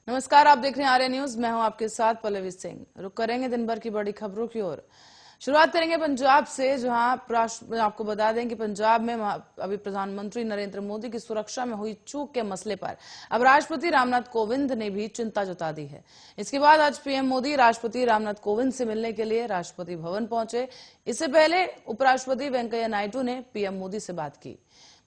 नमस्कार, आप देख रहे हैं आर्य न्यूज। मैं हूं आपके साथ पल्लवी सिंह। रुक करेंगे दिन भर की बड़ी खबरों की ओर। शुरुआत करेंगे पंजाब से, जहां आपको बता दें कि पंजाब में अभी प्रधानमंत्री नरेंद्र मोदी की सुरक्षा में हुई चूक के मसले पर अब राष्ट्रपति रामनाथ कोविंद ने भी चिंता जता दी है। इसके बाद आज पीएम मोदी राष्ट्रपति रामनाथ कोविंद से मिलने के लिए राष्ट्रपति भवन पहुंचे। इससे पहले उपराष्ट्रपति वेंकैया नायडू ने पीएम मोदी से बात की।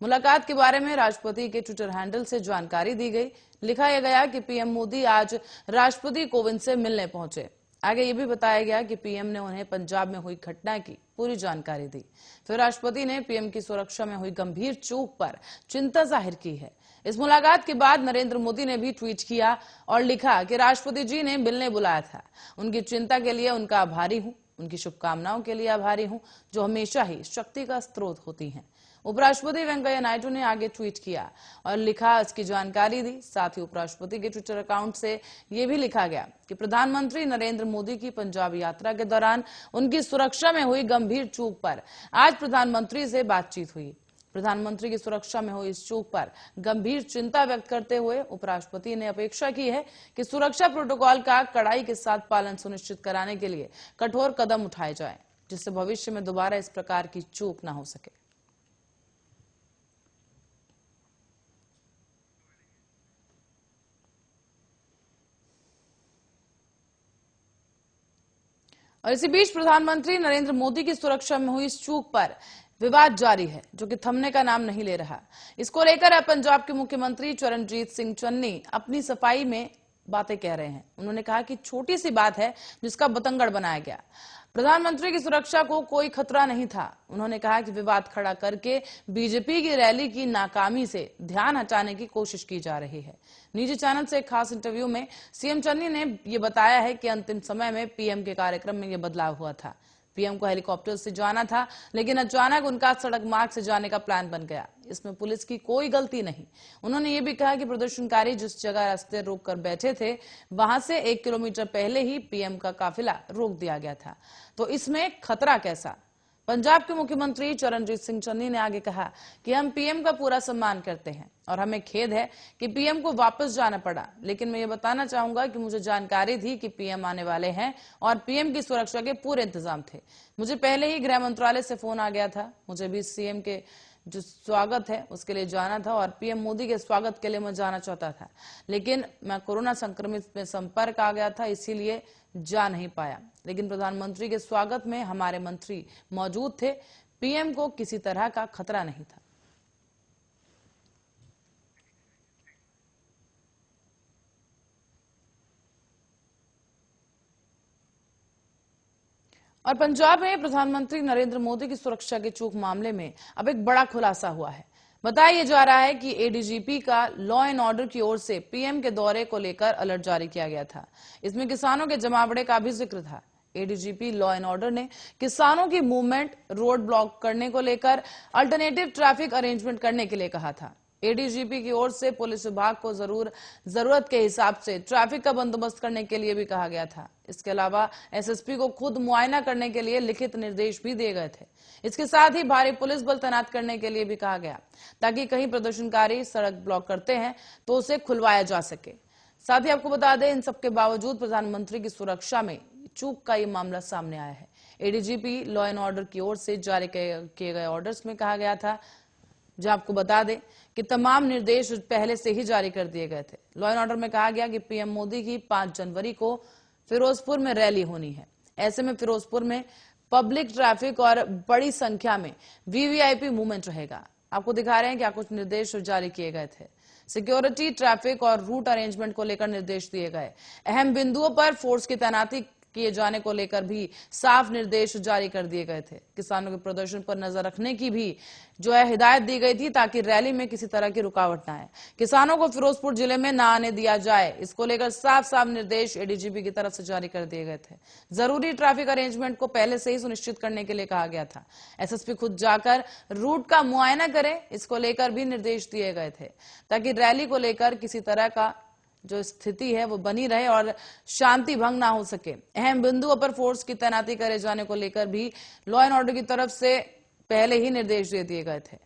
मुलाकात के बारे में राष्ट्रपति के ट्विटर हैंडल से जानकारी दी गई। लिखा यह गया कि पीएम मोदी आज राष्ट्रपति कोविंद से मिलने पहुंचे। आगे ये भी बताया गया कि पीएम ने उन्हें पंजाब में हुई घटना की पूरी जानकारी दी। फिर राष्ट्रपति ने पीएम की सुरक्षा में हुई गंभीर चूक पर चिंता जाहिर की है। इस मुलाकात के बाद नरेंद्र मोदी ने भी ट्वीट किया और लिखा कि राष्ट्रपति जी ने मिलने बुलाया था। उनकी चिंता के लिए उनका आभारी हूं, उनकी शुभकामनाओं के लिए आभारी हूं, जो हमेशा ही शक्ति का स्रोत होती हैं। उपराष्ट्रपति वेंकैया नायडू ने आगे ट्वीट किया और लिखा, इसकी जानकारी दी। साथ ही उपराष्ट्रपति के ट्विटर अकाउंट से यह भी लिखा गया कि प्रधानमंत्री नरेंद्र मोदी की पंजाब यात्रा के दौरान उनकी सुरक्षा में हुई गंभीर चूक पर आज प्रधानमंत्री से बातचीत हुई। प्रधानमंत्री की सुरक्षा में हुई इस चूक पर गंभीर चिंता व्यक्त करते हुए उपराष्ट्रपति ने अपेक्षा की है कि सुरक्षा प्रोटोकॉल का कड़ाई के साथ पालन सुनिश्चित कराने के लिए कठोर कदम उठाए जाएं, जिससे भविष्य में दोबारा इस प्रकार की चूक न हो सके। और इसी बीच प्रधानमंत्री नरेंद्र मोदी की सुरक्षा में हुई इस चूक पर विवाद जारी है, जो कि थमने का नाम नहीं ले रहा। इसको लेकर अब पंजाब के मुख्यमंत्री चरणजीत सिंह चन्नी अपनी सफाई में बातें कह रहे हैं। उन्होंने कहा कि छोटी सी बात है जिसका बतंगड़ बनाया गया। प्रधानमंत्री की सुरक्षा को कोई खतरा नहीं था। उन्होंने कहा कि विवाद खड़ा करके बीजेपी की रैली की नाकामी से ध्यान हटाने की कोशिश की जा रही है। निजी चैनल से एक खास इंटरव्यू में सीएम चन्नी ने यह बताया है कि अंतिम समय में पीएम के कार्यक्रम में यह बदलाव हुआ था। पीएम को हेलीकॉप्टर से जाना था, लेकिन अचानक उनका सड़क मार्ग से जाने का प्लान बन गया। इसमें पुलिस की कोई गलती नहीं। उन्होंने ये भी कहा कि प्रदर्शनकारी जिस जगह रास्ते रोक कर बैठे थे, वहां से 1 किलोमीटर पहले ही पीएम का काफिला रोक दिया गया था, तो इसमें खतरा कैसा। पंजाब के मुख्यमंत्री चरणजीत सिंह चन्नी ने आगे कहा कि हम पीएम का पूरा सम्मान करते हैं और हमें खेद है कि पीएम को वापस जाना पड़ा, लेकिन मैं ये बताना चाहूंगा कि मुझे जानकारी थी कि पीएम आने वाले हैं और पीएम की सुरक्षा के पूरे इंतजाम थे। मुझे पहले ही गृह मंत्रालय से फोन आ गया था। मुझे भी सीएम के जो स्वागत है उसके लिए जाना था और पीएम मोदी के स्वागत के लिए मैं जाना चाहता था, लेकिन मैं कोरोना संक्रमित में संपर्क आ गया था, इसीलिए जा नहीं पाया। लेकिन प्रधानमंत्री के स्वागत में हमारे मंत्री मौजूद थे। पीएम को किसी तरह का खतरा नहीं था। और पंजाब में प्रधानमंत्री नरेंद्र मोदी की सुरक्षा के चूक मामले में अब एक बड़ा खुलासा हुआ है। बताया जा रहा है कि एडीजीपी का लॉ एंड ऑर्डर की ओर से पीएम के दौरे को लेकर अलर्ट जारी किया गया था। इसमें किसानों के जमावड़े का भी जिक्र था। एडीजीपी लॉ एंड ऑर्डर ने किसानों की मूवमेंट रोड ब्लॉक करने को लेकर अल्टरनेटिव ट्रैफिक अरेंजमेंट करने के लिए कहा था। एडीजीपी की ओर से पुलिस विभाग को जरूरत के हिसाब से ट्रैफिक का बंदोबस्त करने के लिए भी कहा गया था। इसके अलावा एसएसपी को खुद मुआयना करने के लिए लिखित निर्देश भी दिए गए थे। इसके साथ ही भारी पुलिस बल तैनात करने के लिए भी कहा गया, ताकि कहीं प्रदर्शनकारी सड़क ब्लॉक करते हैं तो उसे खुलवाया जा सके। साथ ही आपको बता दें, इन सबके बावजूद प्रधानमंत्री की सुरक्षा में चूक का ये मामला सामने आया है। एडीजीपी लॉ एंड ऑर्डर की ओर से जारी किए गए ऑर्डर्स में कहा गया था, जो आपको बता दें कि तमाम निर्देश पहले से ही जारी कर दिए गए थे। लॉ एंड ऑर्डर में कहा गया कि पीएम मोदी की 5 जनवरी को फिरोजपुर में रैली होनी है। ऐसे में फिरोजपुर में पब्लिक ट्रैफिक और बड़ी संख्या में वीवीआईपी मूवमेंट रहेगा। आपको दिखा रहे हैं क्या कुछ निर्देश जारी किए गए थे। सिक्योरिटी, ट्रैफिक और रूट अरेंजमेंट को लेकर निर्देश दिए गए। अहम बिंदुओं पर फोर्स की तैनाती किए जाने को लेकर भी साफ निर्देश जारी कर दिए गए थे। किसानों के प्रदर्शन पर नजर रखने की भी हिदायत दी गई थी, ताकि रैली में किसी तरह की रुकावट न आए। किसानों को फिरोजपुर जिले में न आने दिया जाए, इसको लेकर साफ साफ निर्देश एडीजीपी की तरफ से जारी कर दिए गए थे। जरूरी ट्रैफिक अरेंजमेंट को पहले से ही सुनिश्चित करने के लिए कहा गया था। एसएसपी खुद जाकर रूट का मुआयना करे, इसको लेकर भी निर्देश दिए गए थे, ताकि रैली को लेकर किसी तरह का जो स्थिति है वो बनी रहे और शांति भंग ना हो सके। अहम बिंदुओं पर फोर्स की तैनाती करे जाने को लेकर भी लॉ एंड ऑर्डर की तरफ से पहले ही निर्देश दे दिए गए थे।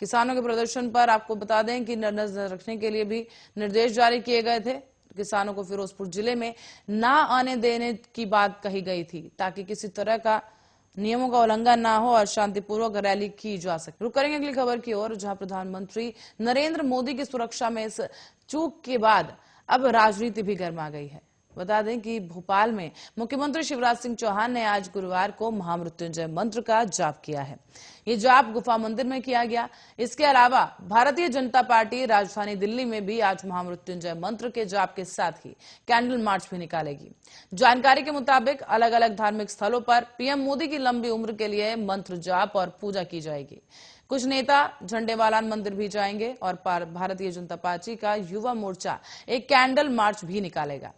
किसानों के प्रदर्शन पर आपको बता दें कि नजर रखने के लिए भी निर्देश जारी किए गए थे। किसानों को फिरोजपुर जिले में ना आने देने की बात कही गई थी ताकि किसी तरह का नियमों का उल्लंघन ना हो और शांतिपूर्वक रैली की जा सके। रुक करेंगे अगली खबर की ओर, जहां प्रधानमंत्री नरेंद्र मोदी की सुरक्षा में इस चूक के बाद अब राजनीति भी गर्मा गई है। बता दें कि भोपाल में मुख्यमंत्री शिवराज सिंह चौहान ने आज गुरुवार को महामृत्युंजय मंत्र का जाप किया है। ये जाप गुफा मंदिर में किया गया। इसके अलावा भारतीय जनता पार्टी राजधानी दिल्ली में भी आज महामृत्युंजय मंत्र के जाप के साथ ही कैंडल मार्च भी निकालेगी। जानकारी के मुताबिक अलग अलग धार्मिक स्थलों पर पीएम मोदी की लंबी उम्र के लिए मंत्र जाप और पूजा की जाएगी। कुछ नेता झंडेवालान मंदिर भी जाएंगे और भारतीय जनता पार्टी का युवा मोर्चा एक कैंडल मार्च भी निकालेगा।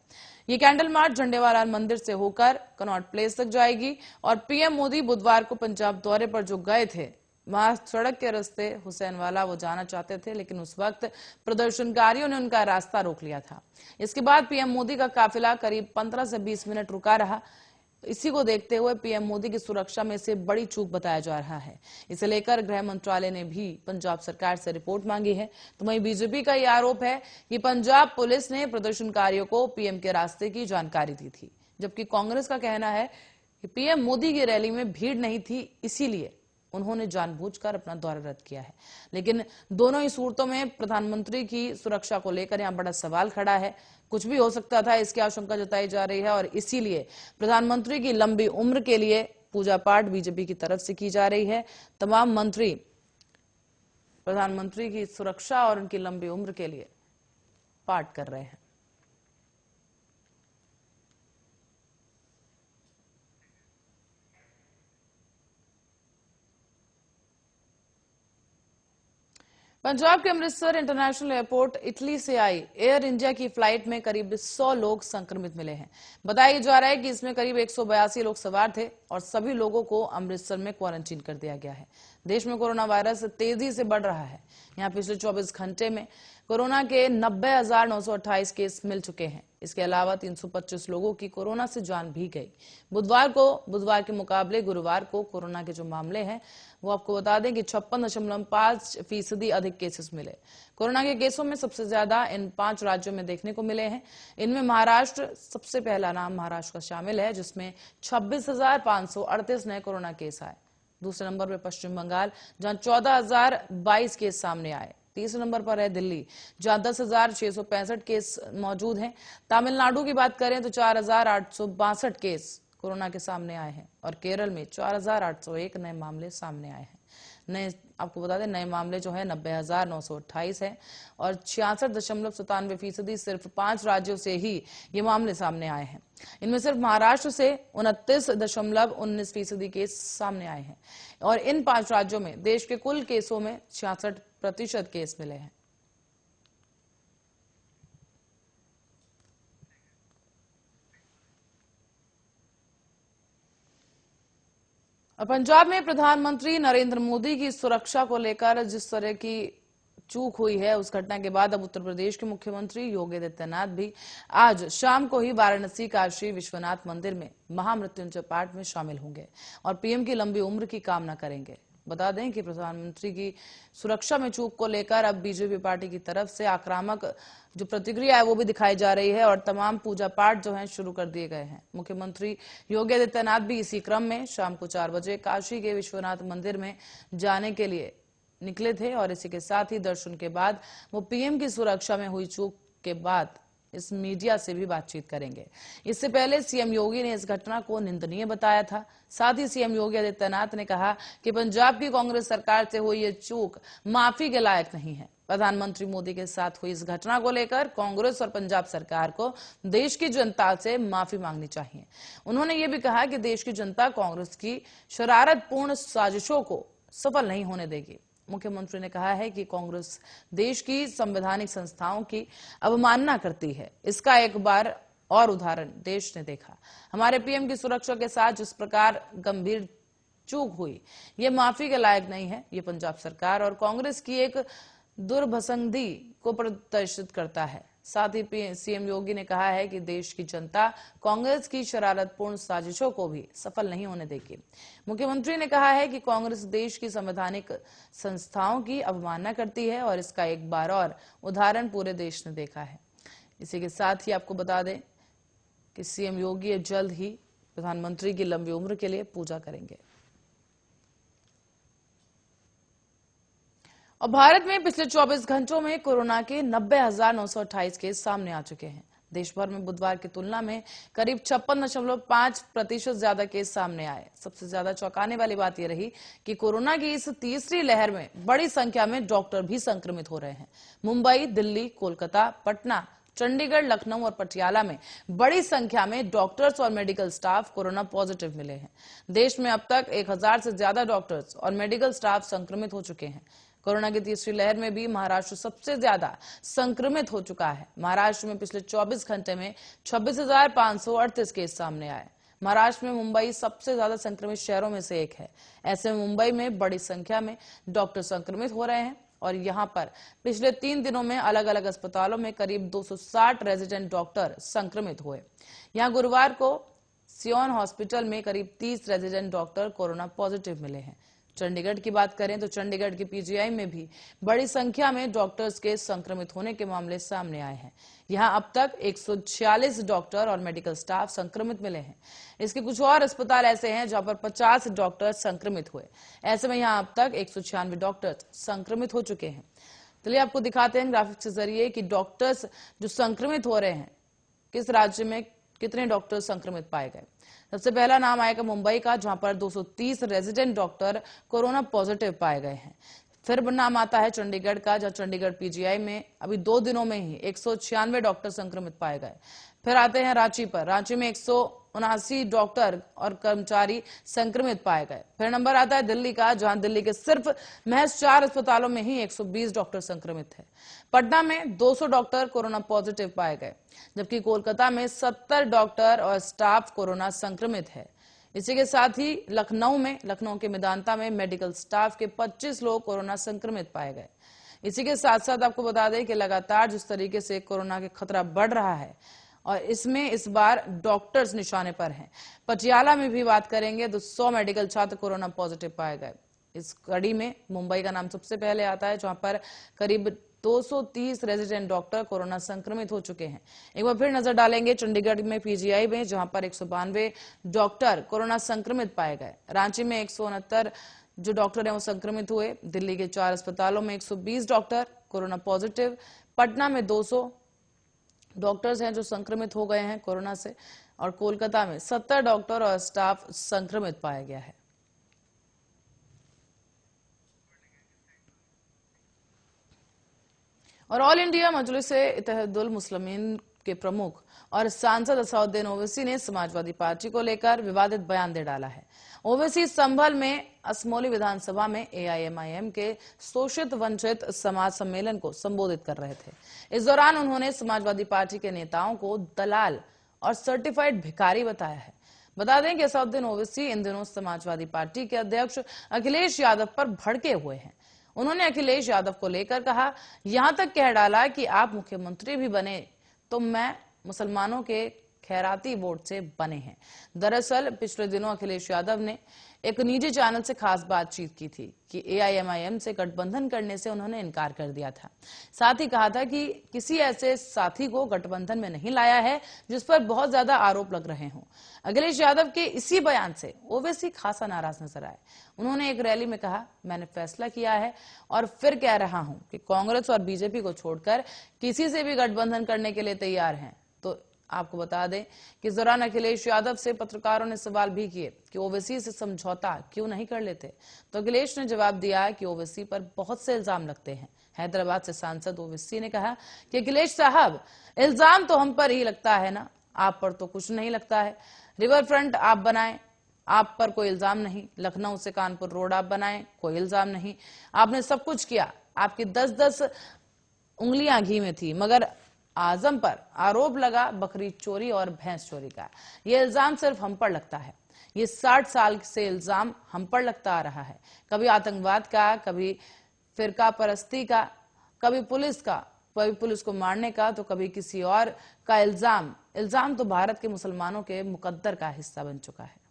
ये कैंडल मार्च झंडेवालान मंदिर से होकर कनॉट प्लेस तक जाएगी और पीएम मोदी बुधवार को पंजाब दौरे पर जो गए थे, वहां सड़क के रास्ते हुसैनवाला वो जाना चाहते थे, लेकिन उस वक्त प्रदर्शनकारियों ने उनका रास्ता रोक लिया था। इसके बाद पीएम मोदी का काफिला करीब 15 से 20 मिनट रुका रहा। इसी को देखते हुए पीएम मोदी की सुरक्षा में से बड़ी चूक बताया जा रहा है। इसे लेकर गृह मंत्रालय ने भी पंजाब सरकार से रिपोर्ट मांगी है। तो वहीं बीजेपी का यह आरोप है कि पंजाब पुलिस ने प्रदर्शनकारियों को पीएम के रास्ते की जानकारी दी थी, जबकि कांग्रेस का कहना है कि पीएम मोदी की रैली में भीड़ नहीं थी, इसीलिए उन्होंने जानबूझकर अपना दौरा रद्द किया है। लेकिन दोनों ही सूरतों में प्रधानमंत्री की सुरक्षा को लेकर यहां बड़ा सवाल खड़ा है। कुछ भी हो सकता था, इसकी आशंका जताई जा रही है और इसीलिए प्रधानमंत्री की लंबी उम्र के लिए पूजा पाठ बीजेपी की तरफ से की जा रही है। तमाम मंत्री प्रधानमंत्री की सुरक्षा और उनकी लंबी उम्र के लिए पाठ कर रहे हैं। पंजाब के अमृतसर इंटरनेशनल एयरपोर्ट इटली से आई एयर इंडिया की फ्लाइट में करीब 100 लोग संक्रमित मिले हैं। बताया जा रहा है कि इसमें करीब 182 लोग सवार थे और सभी लोगों को अमृतसर में क्वारंटीन कर दिया गया है। देश में कोरोना वायरस तेजी से बढ़ रहा है। यहाँ पिछले 24 घंटे में कोरोना के 90,928 केस मिल चुके हैं। इसके अलावा 325 लोगों की कोरोना से जान भी गई। बुधवार के मुकाबले गुरुवार को कोरोना के जो मामले हैं वो आपको बता दें कि 56.5% अधिक केसेस मिले। कोरोना के केसों में सबसे ज्यादा इन 5 राज्यों में देखने को मिले हैं। इनमें महाराष्ट्र सबसे पहला नाम महाराष्ट्र का शामिल है, जिसमें 26,538 नए कोरोना केस आए। दूसरे नंबर पर पश्चिम बंगाल, जहां 14,022 केस सामने आए। तीसरे नंबर पर है दिल्ली, जहां 10,665 केस मौजूद हैं। तमिलनाडु की बात करें तो 4,862 केस कोरोना के सामने आए हैं और केरल में 4,801 नए मामले सामने आए हैं। आपको बता दें नए मामले जो है 90,928 है और 66.97% सिर्फ 5 राज्यों से ही ये मामले सामने आए हैं। इनमें सिर्फ महाराष्ट्र से 29.19% केस सामने आए हैं और इन 5 राज्यों में देश के कुल केसों में 66% केस मिले हैं। पंजाब में प्रधानमंत्री नरेंद्र मोदी की सुरक्षा को लेकर जिस तरह की चूक हुई है, उस घटना के बाद अब उत्तर प्रदेश के मुख्यमंत्री योगी आदित्यनाथ भी आज शाम को ही वाराणसी काशी विश्वनाथ मंदिर में महामृत्युंजय पाठ में शामिल होंगे और पीएम की लंबी उम्र की कामना करेंगे। बता दें कि प्रधानमंत्री की सुरक्षा में चूक को लेकर अब बीजेपी पार्टी की तरफ से आक्रामक जो प्रतिक्रिया है वो भी दिखाई जा रही है और तमाम पूजा पाठ जो हैं शुरू कर दिए गए हैं। मुख्यमंत्री योगी आदित्यनाथ भी इसी क्रम में शाम को 4 बजे काशी के विश्वनाथ मंदिर में जाने के लिए निकले थे और इसी के साथ ही दर्शन के बाद वो पीएम की सुरक्षा में हुई चूक के बाद इस मीडिया से भी बातचीत करेंगे। इससे पहले सीएम योगी ने इस घटना को निंदनीय बताया था। साथ ही सीएम योगी आदित्यनाथ ने कहा कि पंजाब की कांग्रेस सरकार से हुई ये चूक माफी के लायक नहीं है। प्रधानमंत्री मोदी के साथ हुई इस घटना को लेकर कांग्रेस और पंजाब सरकार को देश की जनता से माफी मांगनी चाहिए। उन्होंने ये भी कहा कि देश की जनता कांग्रेस की शरारतपूर्ण साजिशों को सफल नहीं होने देगी। मुख्यमंत्री ने कहा है कि कांग्रेस देश की संवैधानिक संस्थाओं की अवमानना करती है। इसका एक बार और उदाहरण देश ने देखा। हमारे पीएम की सुरक्षा के साथ जिस प्रकार गंभीर चूक हुई, ये माफी के लायक नहीं है। ये पंजाब सरकार और कांग्रेस की एक दुर्भसंधि को प्रदर्शित करता है। साथ ही सीएम योगी ने कहा है कि देश की जनता कांग्रेस की शरारतपूर्ण साजिशों को भी सफल नहीं होने देगी। मुख्यमंत्री ने कहा है कि कांग्रेस देश की संवैधानिक संस्थाओं की अवमानना करती है और इसका एक बार और उदाहरण पूरे देश ने देखा है। इसी के साथ ही आपको बता दें कि सीएम योगी जल्द ही प्रधानमंत्री की लंबी उम्र के लिए पूजा करेंगे। और भारत में पिछले 24 घंटों में कोरोना के 90,928 केस सामने आ चुके हैं। देश भर में बुधवार की तुलना में करीब 56.5% ज्यादा केस सामने आए। सबसे ज्यादा चौंकाने वाली बात यह रही कि कोरोना की इस तीसरी लहर में बड़ी संख्या में डॉक्टर भी संक्रमित हो रहे हैं। मुंबई, दिल्ली, कोलकाता, पटना, चंडीगढ़, लखनऊ और पटियाला में बड़ी संख्या में डॉक्टर्स और मेडिकल स्टाफ कोरोना पॉजिटिव मिले हैं। देश में अब तक 1000 से ज्यादा डॉक्टर्स और मेडिकल स्टाफ संक्रमित हो चुके हैं। कोरोना की तीसरी लहर में भी महाराष्ट्र सबसे ज्यादा संक्रमित हो चुका है। महाराष्ट्र में पिछले 24 घंटे में 26,538 केस सामने आए। महाराष्ट्र में मुंबई सबसे ज्यादा संक्रमित शहरों में से एक है। ऐसे में मुंबई में बड़ी संख्या में डॉक्टर संक्रमित हो रहे हैं और यहां पर पिछले 3 दिनों में अलग अलग अस्पतालों में करीब 260 रेजिडेंट डॉक्टर संक्रमित हुए। यहां गुरुवार को सियोन हॉस्पिटल में करीब 30 रेजिडेंट डॉक्टर कोरोना पॉजिटिव मिले हैं। चंडीगढ़ की बात करें तो चंडीगढ़ के पीजीआई में भी बड़ी संख्या में डॉक्टर्स के संक्रमित होने के मामले सामने आए हैं। यहां अब तक 146 डॉक्टर और मेडिकल स्टाफ संक्रमित मिले हैं। इसके कुछ और अस्पताल ऐसे हैं जहां पर 50 डॉक्टर संक्रमित हुए। ऐसे में यहां अब तक 196 डॉक्टर संक्रमित हो चुके हैं। चलिए आपको दिखाते हैं ग्राफिक्स के जरिए कि डॉक्टर्स जो संक्रमित हो रहे हैं, किस राज्य में कितने डॉक्टर संक्रमित पाए गए। सबसे पहला नाम आएगा मुंबई का, जहां पर 230 रेजिडेंट डॉक्टर कोरोना पॉजिटिव पाए गए हैं। फिर नाम आता है चंडीगढ़ का, जहां चंडीगढ़ पीजीआई में अभी 2 दिनों में ही 196 डॉक्टर संक्रमित पाए गए। फिर आते हैं रांची पर। रांची में 179 डॉक्टर और कर्मचारी संक्रमित पाए गए। फिर नंबर आता है दिल्ली का, जहां दिल्ली के सिर्फ महज 4 अस्पतालों में ही 120 डॉक्टर संक्रमित है। पटना में 200 डॉक्टर कोरोना पॉजिटिव पाए गए, जबकि कोलकाता में 70 डॉक्टर और स्टाफ कोरोना संक्रमित है। इसी के साथ ही लखनऊ के मेदांता में मेडिकल स्टाफ के 25 लोग कोरोना संक्रमित पाए गए। इसी के साथ साथ आपको बता दें कि लगातार जिस तरीके से कोरोना के खतरा बढ़ रहा है और इसमें इस बार डॉक्टर्स निशाने पर हैं। पटियाला में भी बात करेंगे तो 100 मेडिकल छात्र कोरोना पॉजिटिव पाए गए। इस कड़ी में मुंबई का नाम सबसे पहले आता है, जहां पर करीब 230 रेजिडेंट डॉक्टर कोरोना संक्रमित हो चुके हैं। एक बार फिर नजर डालेंगे चंडीगढ़ में पीजीआई में, जहां पर 192 डॉक्टर कोरोना संक्रमित पाए गए। रांची में 169 जो डॉक्टर हैं वो संक्रमित हुए। दिल्ली के 4 अस्पतालों में 120 डॉक्टर कोरोना पॉजिटिव। पटना में 200 डॉक्टर्स हैं जो संक्रमित हो गए हैं कोरोना से, और कोलकाता में 70 डॉक्टर और स्टाफ संक्रमित पाया गया है। और ऑल इंडिया मजलिस-ए-इत्तेहादुल मुस्लिमीन के प्रमुख और सांसद असदुद्दीन ओवैसी ने समाजवादी पार्टी को लेकर विवादित बयान दे डाला है। ओवैसी संभल में असमोली विधानसभा में एआईएमआईएम के शोषित वंचित समाज सम्मेलन को संबोधित कर रहे थे। इस दौरान उन्होंने समाजवादी पार्टी के नेताओं को दलाल और सर्टिफाइड भिखारी बताया है। बता दें कि असदुद्दीन ओवैसी इन दिनों समाजवादी पार्टी के अध्यक्ष अखिलेश यादव पर भड़के हुए हैं। उन्होंने अखिलेश यादव को लेकर कहा, यहां तक कह डाला कि आप मुख्यमंत्री भी बने तो मैं मुसलमानों के खैराती वोट से बने हैं। दरअसल पिछले दिनों अखिलेश यादव ने एक निजी चैनल से खास बातचीत की थी कि एआईएमआईएम से गठबंधन करने से उन्होंने इनकार कर दिया था। साथ ही कहा था कि किसी ऐसे साथी को गठबंधन में नहीं लाया है जिस पर बहुत ज्यादा आरोप लग रहे हों। अखिलेश यादव के इसी बयान से ओवैसी खासा नाराज नजर आए। उन्होंने एक रैली में कहा, मैंने फैसला किया है और फिर कह रहा हूं कि कांग्रेस और बीजेपी को छोड़कर किसी से भी गठबंधन करने के लिए तैयार हैं। तो आपको बता दें कि इस दौरान अखिलेश यादव से पत्रकारों ने सवाल भी किए कि ओवैसी से समझौता क्यों नहीं कर लेते। तो अखिलेश ने जवाब दिया कि ओवैसी पर बहुत से इल्जाम लगते हैं। हैदराबाद से सांसद ओवैसी ने कहा कि अखिलेश साहब, इल्जाम तो हम पर ही लगता है ना, आप पर तो कुछ नहीं लगता है। रिवर फ्रंट आप बनाएं, आप पर कोई इल्जाम नहीं। लखनऊ से कानपुर रोड आप बनाएं, कोई इल्जाम नहीं। आपने सब कुछ किया, आपकी 10-10 उंगलियां घी में थी, मगर आजम पर आरोप लगा बकरी चोरी और भैंस चोरी का। यह इल्जाम सिर्फ हम पर लगता है। ये 60 साल से इल्जाम हम पर लगता आ रहा है। कभी आतंकवाद का, कभी फिरका परस्ती का, कभी पुलिस का, कभी पुलिस को मारने का, तो कभी किसी और का इल्जाम तो भारत के मुसलमानों के मुकद्दर का हिस्सा बन चुका है।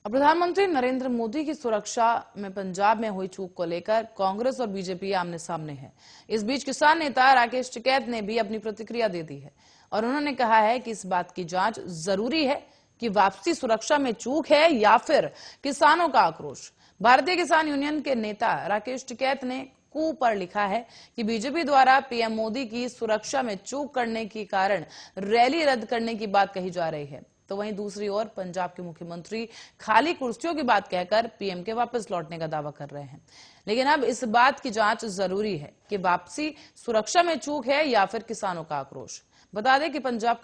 अब प्रधानमंत्री नरेंद्र मोदी की सुरक्षा में पंजाब में हुई चूक को लेकर कांग्रेस और बीजेपी आमने सामने है। इस बीच किसान नेता राकेश टिकैत ने भी अपनी प्रतिक्रिया दे दी है और उन्होंने कहा है कि इस बात की जांच जरूरी है कि वापसी सुरक्षा में चूक है या फिर किसानों का आक्रोश। भारतीय किसान यूनियन के नेता राकेश टिकैत ने कू पर लिखा है कि बीजेपी द्वारा पीएम मोदी की सुरक्षा में चूक करने के कारण रैली रद्द करने की बात कही जा रही है। तो वहीं दूसरी ओर पंजाब के मुख्यमंत्री खाली कुर्सियों की बात कहकर पीएम के वापस लौटने का दावा कर रहे हैं। लेकिन अब इस बात की जांच जरूरी है कि वापसी सुरक्षा में चूक है या फिर किसानों का आक्रोश। बता दें कि पंजाब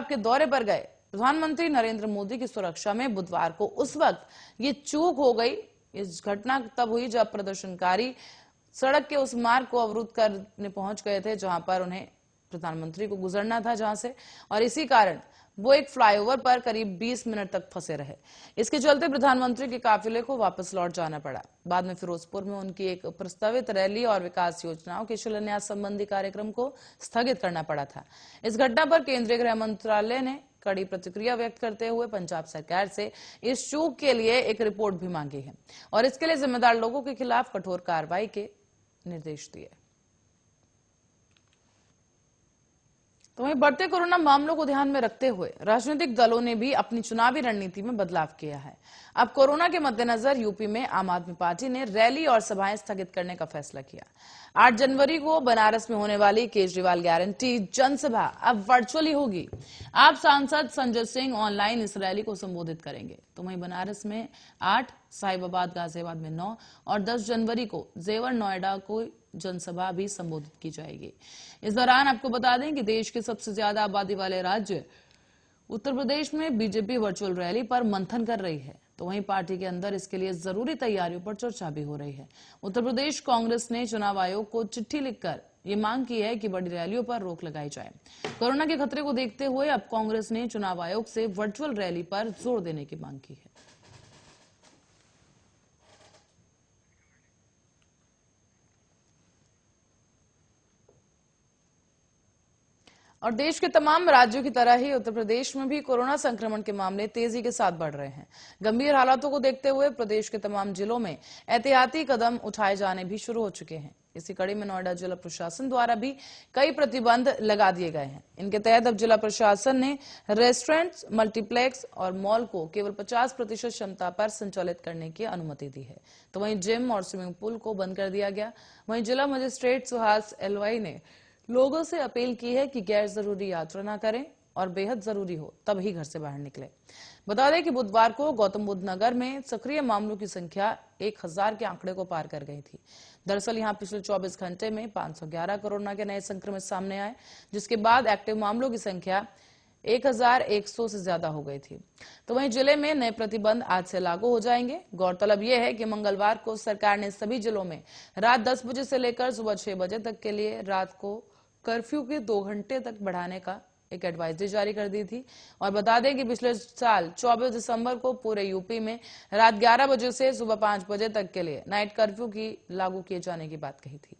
के दौरे पर गए प्रधानमंत्री नरेंद्र मोदी की सुरक्षा में बुधवार को उस वक्त ये चूक हो गई। इस घटना तब हुई जब प्रदर्शनकारी सड़क के उस मार्ग को अवरुद्ध करने पहुंच गए थे जहां पर उन्हें प्रधानमंत्री को गुजरना था जहां से, और इसी कारण वो एक फ्लाईओवर पर करीब 20 मिनट तक फंसे रहे। इसके चलते प्रधानमंत्री के काफिले को वापस लौट जाना पड़ा। बाद में फिरोजपुर में उनकी एक प्रस्तावित रैली और विकास योजनाओं के शिलान्यास संबंधी कार्यक्रम को स्थगित करना पड़ा था। इस घटना पर केंद्रीय गृह मंत्रालय ने कड़ी प्रतिक्रिया व्यक्त करते हुए पंजाब सरकार से इस चूक के लिए एक रिपोर्ट भी मांगी है और इसके लिए जिम्मेदार लोगों के खिलाफ कठोर कार्रवाई के निर्देश दिए। तो वहीं बढ़ते कोरोना मामलों को ध्यान में रखते हुए राजनीतिक दलों ने भी अपनी चुनावी रणनीति में बदलाव किया है। अब कोरोना के मद्देनजर यूपी में आम आदमी पार्टी ने रैली और सभाएं स्थगित करने का फैसला किया। 8 जनवरी को बनारस में होने वाली केजरीवाल गारंटी जनसभा अब वर्चुअली होगी। आप सांसद संजय सिंह ऑनलाइन इस रैली को संबोधित करेंगे। तो वहीं बनारस में 8, साहिबाबाद गाजियाबाद में 9 और 10 जनवरी को जेवर नोएडा को जनसभा भी संबोधित की जाएगी। इस दौरान आपको बता दें कि देश के सबसे ज्यादा आबादी वाले राज्य उत्तर प्रदेश में बीजेपी वर्चुअल रैली पर मंथन कर रही है। तो वहीं पार्टी के अंदर इसके लिए जरूरी तैयारियों पर चर्चा भी हो रही है। उत्तर प्रदेश कांग्रेस ने चुनाव आयोग को चिट्ठी लिखकर ये मांग की है कि बड़ी रैलियों पर रोक लगाई जाए। कोरोना के खतरे को देखते हुए अब कांग्रेस ने चुनाव आयोग से वर्चुअल रैली पर जोर देने की मांग की है। और देश के तमाम राज्यों की तरह ही उत्तर प्रदेश में भी कोरोना संक्रमण के मामले तेजी के साथ बढ़ रहे हैं। गंभीर हालातों को देखते हुए प्रदेश के तमाम जिलों में एहतियाती कदम उठाए जाने भी शुरू हो चुके हैं। इसी कड़ी में नोएडा जिला प्रशासन द्वारा भी कई प्रतिबंध लगा दिए गए हैं। इनके तहत अब जिला प्रशासन ने रेस्टोरेंट्स, मल्टीप्लेक्स और मॉल को केवल 50% क्षमता पर संचालित करने की अनुमति दी है। तो वहीं जिम और स्विमिंग पूल को बंद कर दिया गया। वहीं जिला मजिस्ट्रेट सुहास एलवाई ने लोगों से अपील की है कि गैर जरूरी यात्रा न करें और बेहद जरूरी हो तभी घर से बाहर निकले। बता दें कि बुधवार को गौतम बुद्ध नगर में सक्रिय मामलों की संख्या 1000 के आंकड़े को पार कर गई थी। दरअसल यहां पिछले 24 घंटे में 511 कोरोना के नए संक्रमित सामने आए, जिसके बाद एक्टिव मामलों की संख्या 1100 से ज्यादा हो गई थी। तो वहीं जिले में नए प्रतिबंध आज से लागू हो जाएंगे। गौरतलब यह है कि मंगलवार को सरकार ने सभी जिलों में रात 10 बजे से लेकर सुबह 6 बजे तक के लिए रात को कर्फ्यू के 2 घंटे तक बढ़ाने का एक एडवाइजरी जारी कर दी थी। और बता दें कि पिछले साल 24 दिसंबर को पूरे यूपी में रात 11 बजे से सुबह 5 बजे तक के लिए नाइट कर्फ्यू की लागू किए जाने की बात कही थी।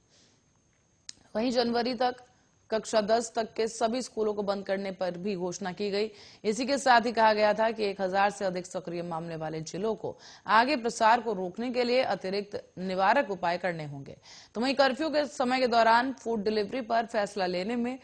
वहीं जनवरी तक कक्षा 10 तक के सभी स्कूलों को बंद करने पर भी घोषणा की गई। इसी के साथ ही कहा गया था कि 1000 से अधिक सक्रिय मामले वाले जिलों को आगे प्रसार को रोकने के लिए अतिरिक्त निवारक उपाय करने होंगे। तो वहीं कर्फ्यू के समय के दौरान फूड डिलीवरी पर फैसला लेने में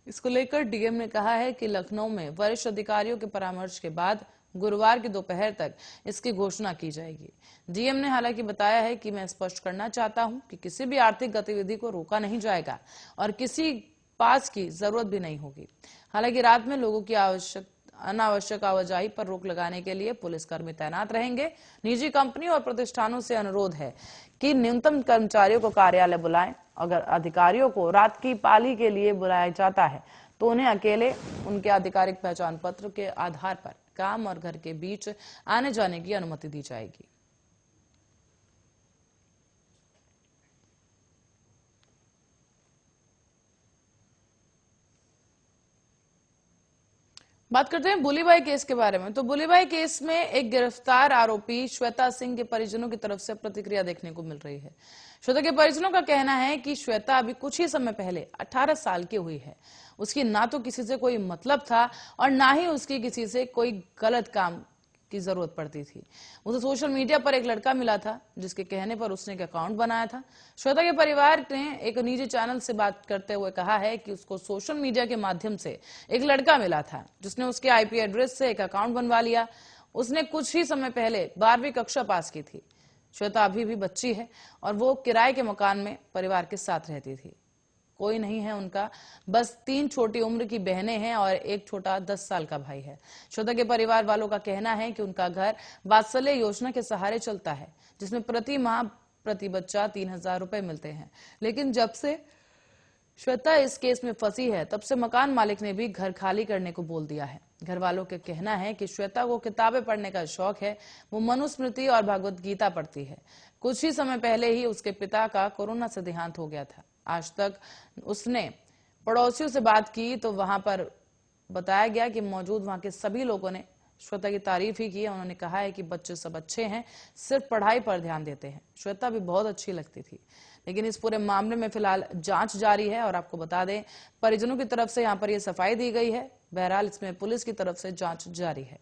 इसको लेकर डीएम ने कहा है कि लखनऊ में वरिष्ठ अधिकारियों के परामर्श के बाद गुरुवार की दोपहर तक इसकी घोषणा की जाएगी। डीएम ने हालांकि बताया है कि मैं स्पष्ट करना चाहता हूं कि किसी भी आर्थिक गतिविधि को रोका नहीं जाएगा और किसी पास की जरूरत भी नहीं होगी। हालांकि रात में लोगों की अनावश्यक आवाजाही पर रोक लगाने के लिए पुलिसकर्मी तैनात रहेंगे। निजी कंपनी और प्रतिष्ठानों से अनुरोध है कि न्यूनतम कर्मचारियों को कार्यालय बुलाएं। अगर अधिकारियों को रात की पाली के लिए बुलाया जाता है तो उन्हें अकेले उनके आधिकारिक पहचान पत्र के आधार पर काम और घर के बीच आने जाने की अनुमति दी जाएगी। बात करते हैं बुलीबाई केस के बारे में। तो बुलीबाई केस में एक गिरफ्तार आरोपी श्वेता सिंह के परिजनों की तरफ से प्रतिक्रिया देखने को मिल रही है। श्वेता के परिजनों का कहना है कि श्वेता अभी कुछ ही समय पहले 18 साल की हुई है। उसकी ना तो किसी से कोई मतलब था और ना ही उसकी किसी से कोई गलत काम की जरूरत पड़ती थी। उसे सोशल मीडिया पर एक लड़का मिला था जिसके कहने पर उसने एक अकाउंट बनाया था। श्वेता के परिवार ने एक निजी चैनल से बात करते हुए कहा है कि उसको सोशल मीडिया के माध्यम से एक लड़का मिला था जिसने उसके आईपी एड्रेस से एक अकाउंट बनवा लिया। उसने कुछ ही समय पहले 12वीं कक्षा पास की थी। श्वेता अभी भी बच्ची है और वो किराए के मकान में परिवार के साथ रहती थी। कोई नहीं है उनका, बस 3 छोटी उम्र की बहनें हैं और एक छोटा 10 साल का भाई है। श्वेता के परिवार वालों का कहना है कि उनका घर वात्सल्य योजना के सहारे चलता है, जिसमें प्रति माह प्रति बच्चा 3,000 रुपए मिलते हैं। लेकिन जब से श्वेता इस केस में फंसी है, तब से मकान मालिक ने भी घर खाली करने को बोल दिया है। घर वालों का कहना है कि श्वेता को किताबें पढ़ने का शौक है। वो मनुस्मृति और भगवत गीता पढ़ती है। कुछ ही समय पहले ही उसके पिता का कोरोना से देहांत हो गया था। आज तक उसने पड़ोसियों से बात की तो वहां पर बताया गया कि मौजूद वहां के सभी लोगों ने श्वेता की तारीफ ही की है। उन्होंने कहा है कि बच्चे सब अच्छे हैं, सिर्फ पढ़ाई पर ध्यान देते हैं। श्वेता भी बहुत अच्छी लगती थी। लेकिन इस पूरे मामले में फिलहाल जांच जारी है और आपको बता दें, परिजनों की तरफ से यहाँ पर यह सफाई दी गई है। बहरहाल इसमें पुलिस की तरफ से जांच जारी है।